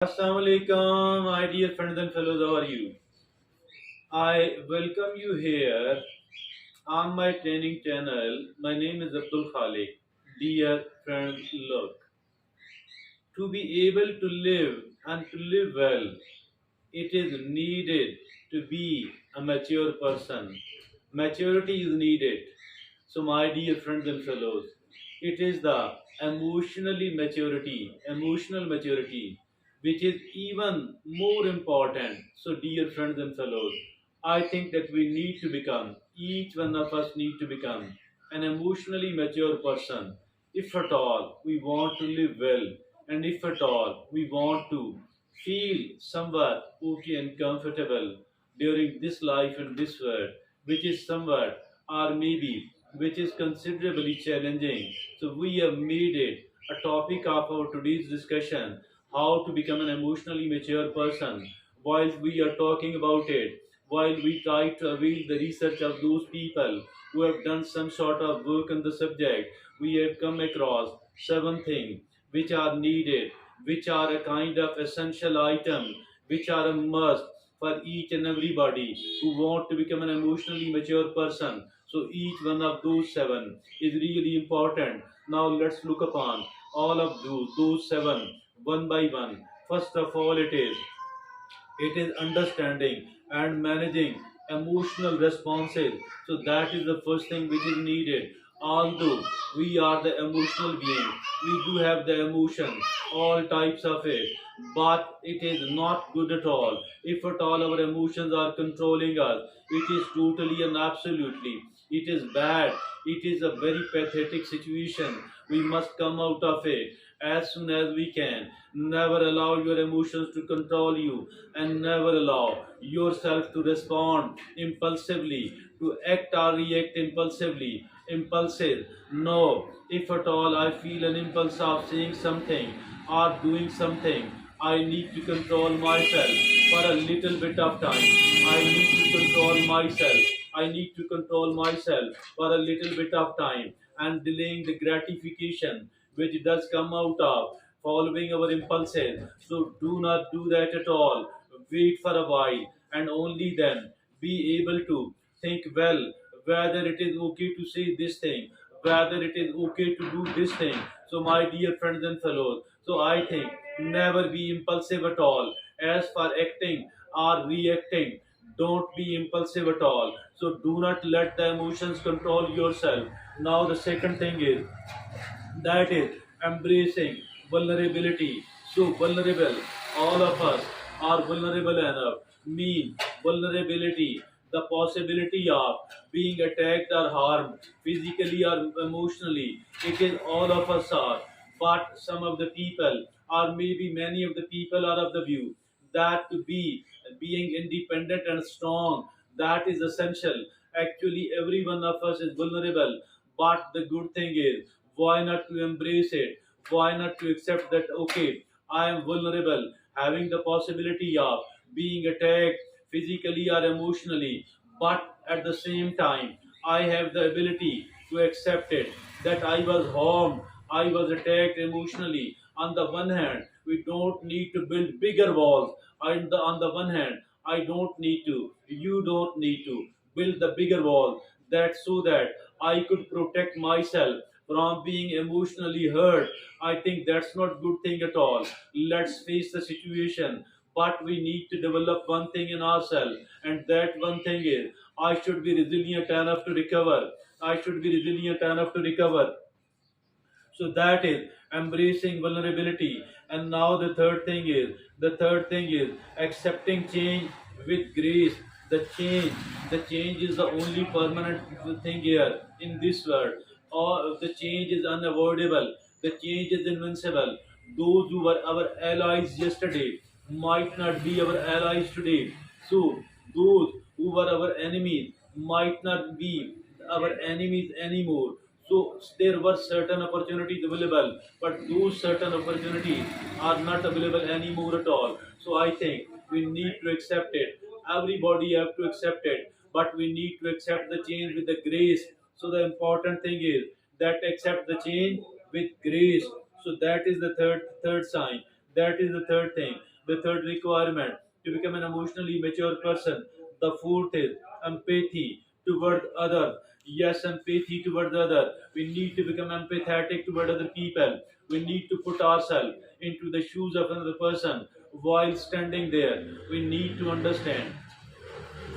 Assalamu alaikum, my dear friends and fellows, how are you? I welcome you here on my training channel. My name is Abdul Khalik. Dear friend, look, to be able to live and to live well, it is needed to be a mature person. Maturity is needed. So, my dear friends and fellows, it is the emotional maturity, which is even more important. So, dear friends and fellows, I think that we need to become, each one of us need to become an emotionally mature person. If at all we want to live well, and if at all we want to feel somewhat okay and comfortable during this life and this world, which is somewhat or maybe which is considerably challenging. So we have made it a topic of our today's discussion, how to become an emotionally mature person. While we are talking about it, while we try to avail the research of those people who have done some sort of work on the subject, we have come across seven things which are needed, which are a kind of essential item, which are a must for each and everybody who want to become an emotionally mature person. So each one of those seven is really important. Now let's look upon all of those seven one by one. First of all, it is understanding and managing emotional responses. So that is the first thing which is needed. Although we are the emotional being, we do have the emotion, all types of it, but it is not good at all. If at all our emotions are controlling us, it is totally and absolutely, it is bad. It is a very pathetic situation. We must come out of it as soon as we can. Never allow your emotions to control you, and never allow yourself to respond impulsively, to act or react impulsively. Impulsive. No. If at all I feel an impulse of saying something or doing something, I need to control myself for a little bit of time. I need to control myself. I need to control myself for a little bit of time, and delaying the gratification which does come out of following our impulses. So do not do that at all. Wait for a while, and only then be able to think well whether it is okay to say this thing, whether it is okay to do this thing. So, my dear friends and fellows, so I think never be impulsive at all. As for acting or reacting, don't be impulsive at all. So, do not let the emotions control yourself. Now, the second thing is that is embracing vulnerability. So vulnerable, all of us are vulnerable enough. Mean vulnerability, the possibility of being attacked or harmed physically or emotionally. It is all of us are. But some of the people, or maybe many of the people, are of the view that to be being independent and strong, that is essential. Actually, every one of us is vulnerable. But the good thing is, why not to embrace it? Why not to accept that, okay, I am vulnerable, having the possibility of being attacked physically or emotionally, but at the same time, I have the ability to accept it that I was harmed, I was attacked emotionally. On the one hand, we don't need to build bigger walls. On the one hand, I don't need to, you don't need to build the bigger wall, that so that I could protect myself from being emotionally hurt. I think that's not good thing at all. Let's face the situation. But we need to develop one thing in ourselves, and that one thing is I should be resilient enough to recover. I should be resilient enough to recover. So that is embracing vulnerability. And now the third thing is accepting change with grace. The change is the only permanent thing here in this world. Or the change is unavoidable. The change is invincible. Those who were our allies yesterday might not be our allies today. So those who were our enemies might not be our enemies anymore. So there were certain opportunities available, but those certain opportunities are not available anymore at all. So I think we need to accept it. Everybody have to accept it, but we need to accept the change with the grace. So the important thing is that accept the change with grace. So that is the third sign. That is the third thing. third requirement to become an emotionally mature person. The fourth is empathy toward other. Yes, empathy toward the other. We need to become empathetic toward other people. We need to put ourselves into the shoes of another person while standing there. We need to understand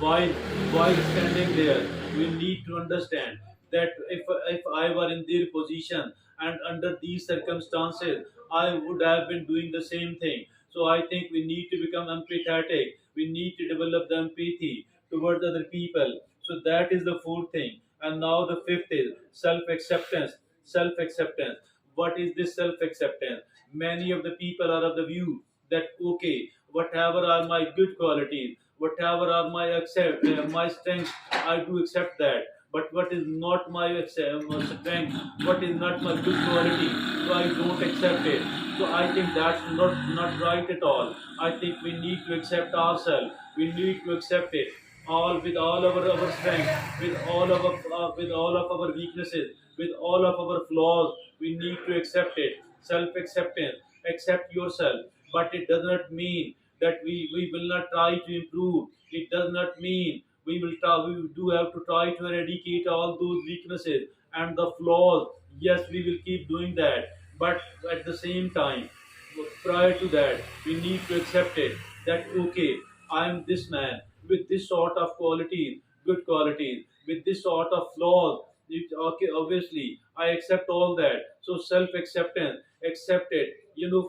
while while standing there, we need to understand that if I were in their position and under these circumstances, I would have been doing the same thing. So I think we need to become empathetic. We need to develop the empathy towards other people. So that is the fourth thing. And now the fifth is self acceptance. Self acceptance. What is this self acceptance? Many of the people are of the view that okay, whatever are my good qualities, whatever are my my strengths, I do accept that. But what is not my strength, what is not my good quality, so I don't accept it. So I think that's not right at all. I think we need to accept ourselves. We need to accept it all with all of our strength, with all of our weaknesses, with all of our flaws. We need to accept it. Self acceptance. Accept yourself. But it does not mean that we will not try to improve. It does not mean we do have to try to eradicate all those weaknesses and the flaws. Yes, we will keep doing that. But at the same time, prior to that, we need to accept it that okay, I am this man with this sort of qualities, good qualities, with this sort of flaws. Okay, obviously, I accept all that. So self acceptance, accept it.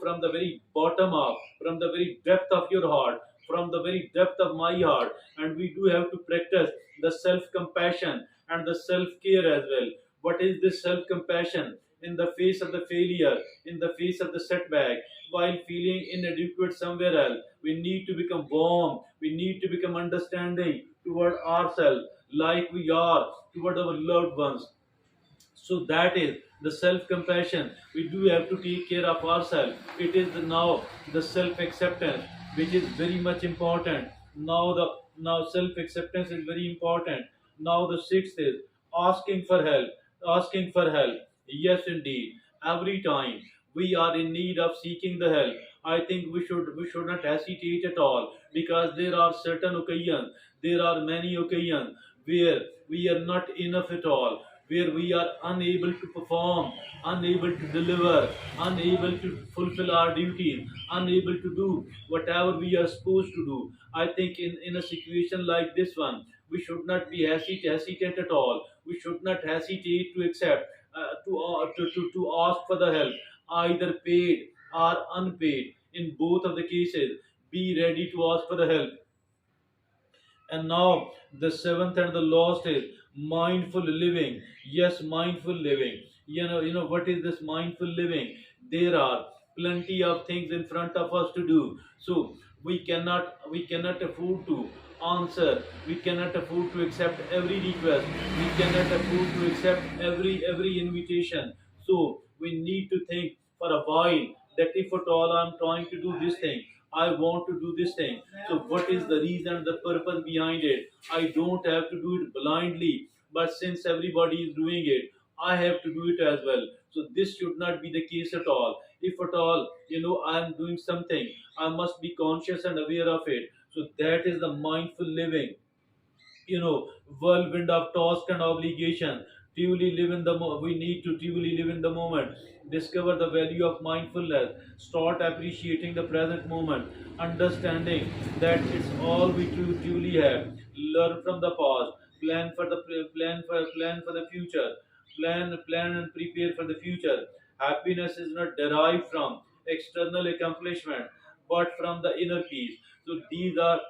From the very bottom up, from the very depth of your heart, from the very depth of my heart, and we do have to practice the self compassion and the self care as well. What is this self compassion? In the face of the failure, in the face of the setback, while feeling inadequate somewhere else, we need to become warm, we need to become understanding toward ourselves, like we are toward our loved ones. So that is the self compassion. We do have to take care of ourselves. It is now the self acceptance which is very much important. Now self acceptance is very important. Now the sixth is asking for help. Asking for help. Yes, indeed. Every time we are in need of seeking the help, I think we should not hesitate at all, because there are certain occasions, there are many occasions where we are not enough at all, where we are unable to perform, unable to deliver, unable to fulfill our duties, unable to do whatever we are supposed to do. I think in a situation like this one, we should not be hesitant at all. We should not hesitate to accept, to ask for the help, either paid or unpaid. In both of the cases, be ready to ask for the help. And now the seventh and the last is mindful living. Yes, mindful living. What is this mindful living? There are plenty of things in front of us to do. So we cannot afford to answer. We cannot afford to accept every request. We cannot afford to accept every invitation. So we need to think for a while that if at all I'm trying to do this thing, I want to do this thing. So, what is the reason, the purpose behind it? I don't have to do it blindly, but since everybody is doing it, I have to do it as well. So, this should not be the case at all. If at all, I am doing something, I must be conscious and aware of it. So, that is the mindful living. you know Whirlwind of task and obligation. We need to truly live in the moment. Discover the value of mindfulness. Start appreciating the present moment, understanding that it's all we truly have. Learn from the past. Plan for the future. Plan and prepare for the future. Happiness is not derived from external accomplishment, but from the inner peace. So these are